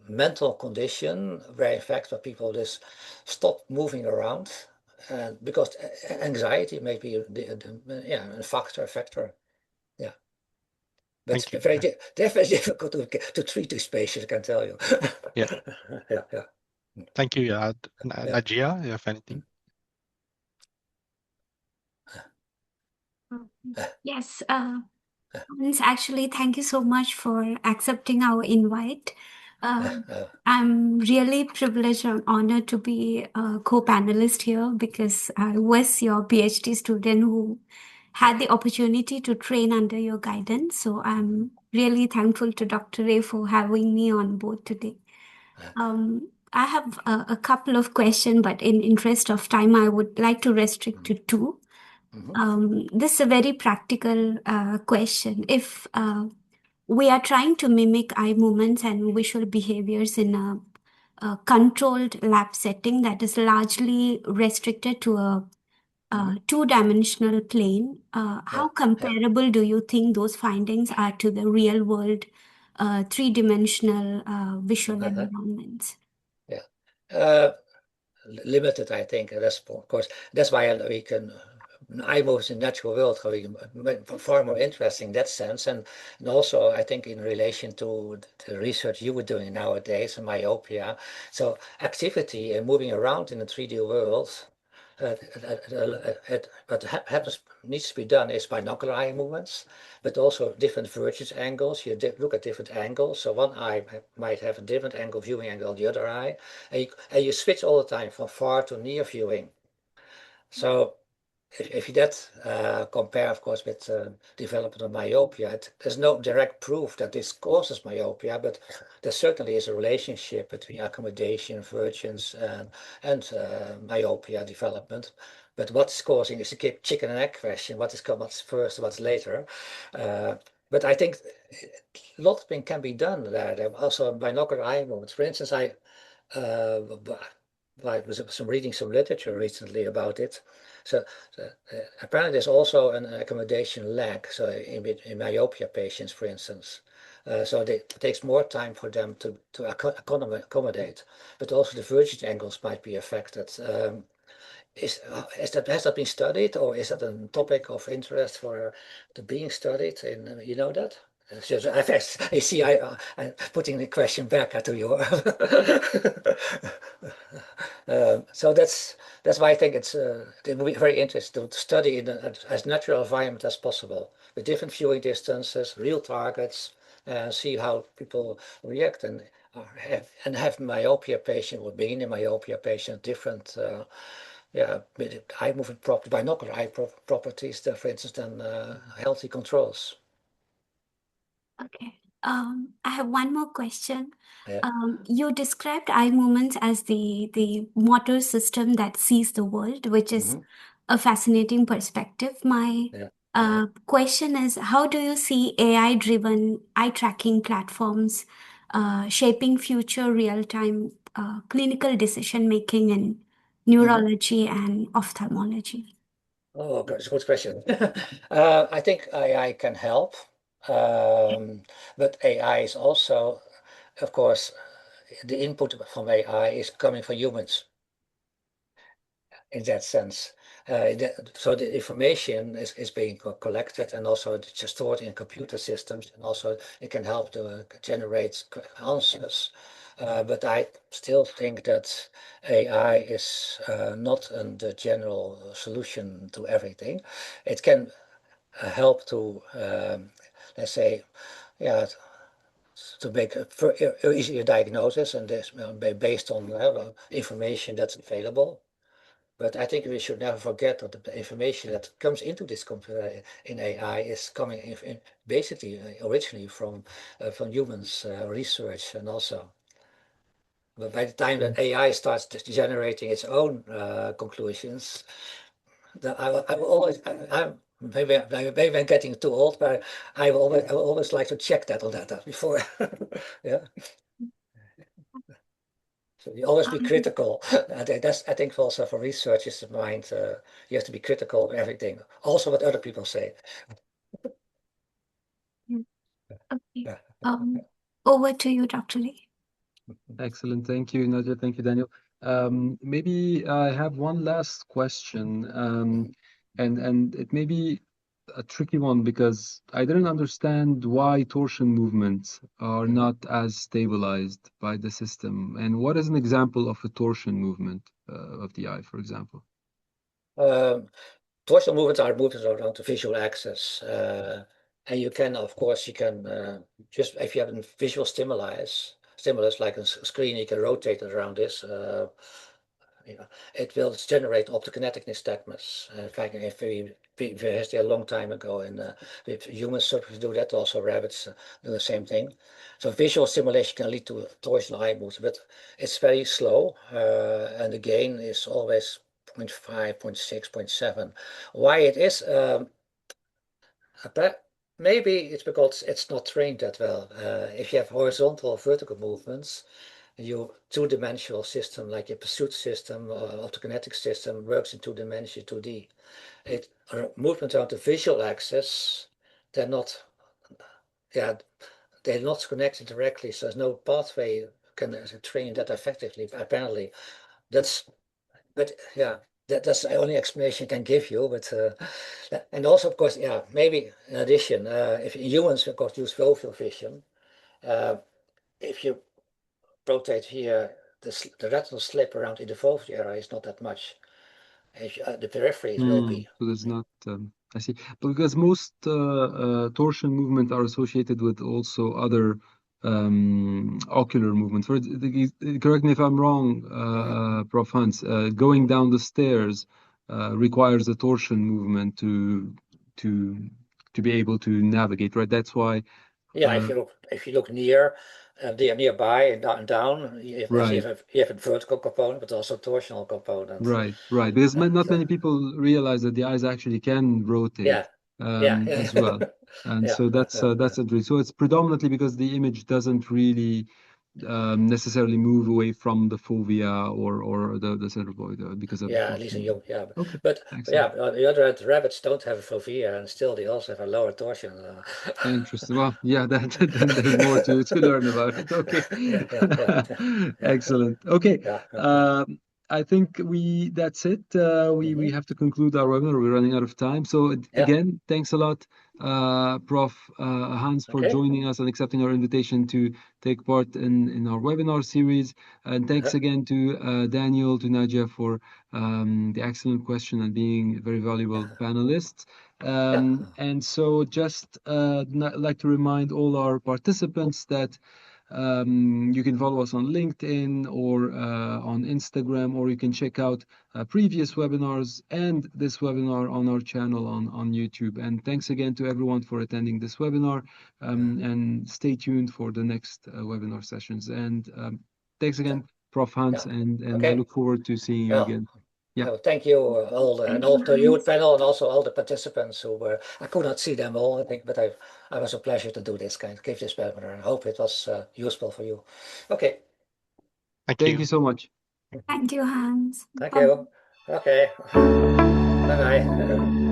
mental condition where in fact where people just stop moving around, and because anxiety may be yeah, a factor. Yeah, but Thank you. very they're very difficult to treat these patients, I can tell you. Yeah. Yeah, yeah, Thank you. Yeah. yeah. Najia, you have anything? Yes, Miss, actually, thank you so much for accepting our invite. I'm really privileged and honored to be a co-panelist here because I was your PhD student who had the opportunity to train under your guidance. So I'm really thankful to Dr. Ray for having me on board today. I have a couple of questions, but in interest of time, I would like to restrict to two. This is a very practical question. If we are trying to mimic eye movements and visual behaviors in a controlled lab setting that is largely restricted to a two-dimensional plane, how comparable do you think those findings are to the real world three-dimensional visual environments? Yeah. Limited, I think. That's of course why we can eye moves in natural world far more interesting in that sense, and also I think in relation to the research you were doing nowadays in myopia. So activity and moving around in the 3D world needs to be done is binocular eye movements, but also different vergence angles. You look at different angles. So one eye might have a different angle, viewing angle on the other eye, and you switch all the time from far to near viewing. So if you compare, of course, with development of myopia, there's no direct proof that this causes myopia, but there certainly is a relationship between accommodation, vergence, and myopia development. But what's causing is the chicken and egg question: what's first, what's later? But I think a lot of things can be done there. There are also binocular eye movements. For instance, I was reading some literature recently about it. So apparently there's also an accommodation lag. So in myopia patients, for instance, so it takes more time for them to accommodate, but also the vergence angles might be affected. Has that been studied, or is that a topic of interest for being studied? And you know that? I see. I'm putting the question back to you. So that's why I think it will be very interesting to study in as natural environment as possible, with different viewing distances, real targets, and see how people react and have myopia patient or being a myopia patient different. Eye movement binocular eye properties, for instance, than healthy controls. Okay. I have one more question. Yeah. You described eye movements as the motor system that sees the world, which is a fascinating perspective. My question is, how do you see AI-driven eye tracking platforms shaping future real-time clinical decision-making in neurology and ophthalmology? Oh, that's a good question. I think AI can help, but AI is also, of course, the input from AI is coming from humans in that sense. So the information is being collected, and also it's just stored in computer systems, and also it can help to generate answers. But I still think that AI is not the general solution to everything. It can help to, let's say, to make a easier diagnosis, and this based on information that's available. But I think we should never forget that the information that comes into this computer in AI is coming basically originally from humans' research, and also. But by the time that AI starts generating its own conclusions, I will always, maybe I'm getting too old, but I will always like to check that on that before. Yeah. So you always be critical. That's, I think, also for researchers' mind, you have to be critical of everything, also what other people say. Okay. Over to you, Dr. Lee. Excellent. Thank you, Nadia. Thank you, Daniel. Maybe I have one last question, and it may be a tricky one because I didn't understand why torsion movements are not as stabilized by the system. And what is an example of a torsion movement of the eye, for example? Torsional movements are movements around the visual axis. And you can, of course, just if you have a visual stimulus like a screen, you can rotate it around this. It will generate optokinetic nystagmus. In fact, if we had a long time ago, and humans certainly do that, also rabbits do the same thing. So visual stimulation can lead to torsional eye movements, but it's very slow, and the gain is always 0.5, 0.6, 0.7. Why it is? Maybe it's because it's not trained that well. If you have horizontal or vertical movements, your two-dimensional system, like your pursuit system or optokinetic system, works in 2 dimensions, 2D. Movement around the visual axis, they're not connected directly, so there's no pathway can train that effectively. Apparently, that's the only explanation I can give you. But and also, of course, maybe in addition, if humans, of course, use foveal vision, if you rotate here, the retinal slip around in the foveal area is not that much. the peripheries will be. So there's not, I see. But because most torsion movements are associated with also other ocular movements. Correct me if I'm wrong, Prof Hans. Going down the stairs requires a torsion movement to be able to navigate, right? That's why. Yeah, if you look nearby and down, you have a vertical component, but also torsional component. Right. Because not many people realize that the eyes actually can rotate as well. And so that's interesting. So it's predominantly because the image doesn't really necessarily move away from the fovea or the cerebroid because of at least in Okay. But Excellent. on the other hand, rabbits don't have a fovea, and still they also have a lower torsion. Interesting. Well, yeah, then there's more to learn about it. Okay. Excellent. Okay. I think that's it. We have to conclude our webinar. We're running out of time. So again, thanks a lot, Prof Hans, for joining us and accepting our invitation to take part in our webinar series. And thanks again to Daniel, to Nadia for the excellent question and being very valuable panelists. And so just like to remind all our participants that you can follow us on LinkedIn or on Instagram, or you can check out previous webinars and this webinar on our channel on YouTube. And thanks again to everyone for attending this webinar, and stay tuned for the next webinar sessions. And thanks again, Prof Hans, and I look forward to seeing you again. Yeah. Thank you all, and all to you panel, and also all the participants who were. I could not see them all, I think, but it was a pleasure to do this give this webinar, and I hope it was useful for you. Okay. Thank you so much. Thank you, Hans. Thank you. Okay. Bye bye.